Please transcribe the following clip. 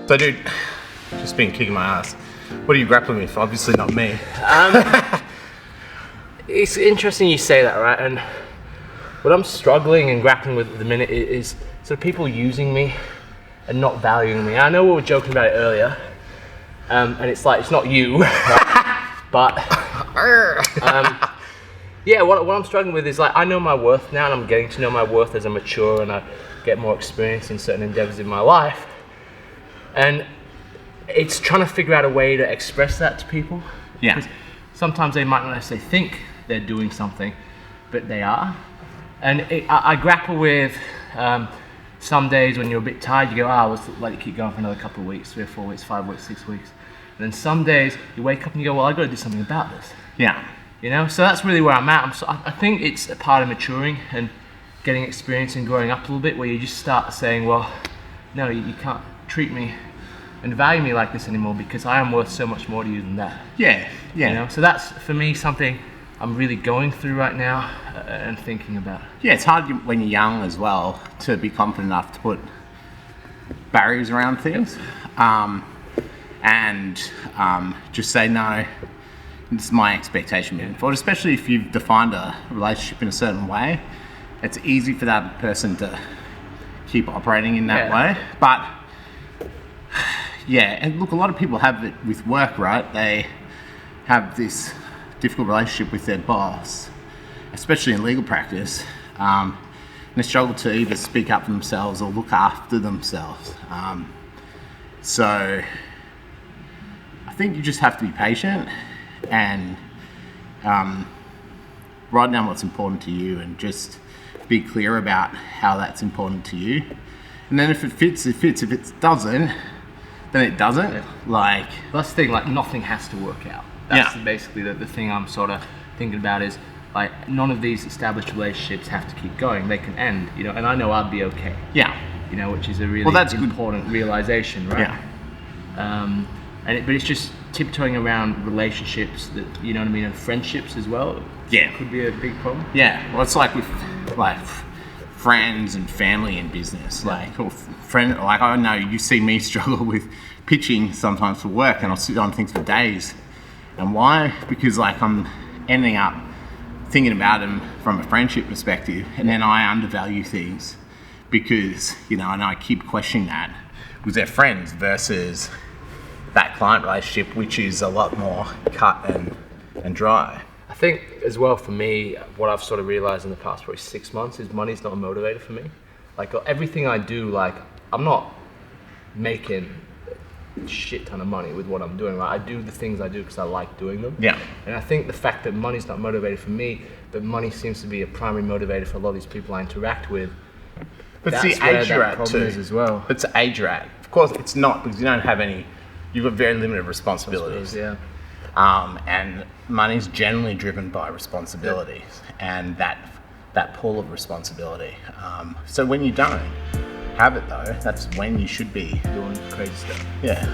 So dude, just been kicking my ass. What are you grappling with? Obviously not me. It's interesting you say that, right? And what I'm struggling and grappling with at the minute is sort of people using me and not valuing me. I know we were joking about it earlier, and it's like, it's not you, right? But yeah, what I'm struggling with is like, I know my worth now, and I'm getting to know my worth as I mature and I get more experience in certain endeavors in my life. And it's trying to figure out a way to express that to people. Yeah. Sometimes they might not necessarily think they're doing something, but they are. And I grapple with some days when you're a bit tired, you go, let's let it keep going for another couple of weeks, 3 or 4 weeks, 5 weeks, 6 weeks. And then some days you wake up and you go, well, I've got to do something about this. Yeah. You know, so that's really where I'm at. I think it's a part of maturing and getting experience and growing up a little bit, where you just start saying, well, no, you can't treat me and value me like this anymore, because I am worth so much more to you than that. Yeah, yeah. You know, so that's for me something I'm really going through right now and thinking about. Yeah, it's hard when you're young as well to be confident enough to put barriers around things. And just say, no, this is my expectation moving forward, especially if you've defined a relationship in a certain way. It's easy for that person to keep operating in that way. But yeah, and look, a lot of people have it with work, right? They have this difficult relationship with their boss, especially in legal practice. And they struggle to either speak up for themselves or look after themselves. So I think you just have to be patient and write down what's important to you and just be clear about how that's important to you. And then if it fits, it fits. If it doesn't, then it doesn't. Yeah. Like, that's the thing, like nothing has to work out. That's basically the thing I'm sort of thinking about is, like, none of these established relationships have to keep going. They can end, you know, and I know I'd be okay. Yeah. You know, which is a really important realization, right? Yeah. But it's just tiptoeing around relationships that, you know what I mean, and friendships as well. Yeah. Could be a big problem. Yeah. Well, it's like with like friends and family and business. Like, or friend, like I know you see me struggle with pitching sometimes for work, and I'll sit on things for days. And why? Because like I'm ending up thinking about them from a friendship perspective, and then I undervalue things because, you know, and I keep questioning that with their friends versus that client relationship, which is a lot more cut and dry. I think as well for me, what I've sort of realized in the past probably 6 months is money's not a motivator for me. Like everything I do, like I'm not making a shit ton of money with what I'm doing, right? I do the things I do because I like doing them. Yeah. And I think the fact that money's not motivated for me, but money seems to be a primary motivator for a lot of these people I interact with. But that's it's the where age you're that at problem too. is as well. It's the age you're at. Of course, it's not, because you don't have any. You've got very limited responsibilities. Yeah. And money's generally driven by responsibilities and that pool of responsibility. So when you don't have it though, that's when you should be Doing crazy stuff. Yeah.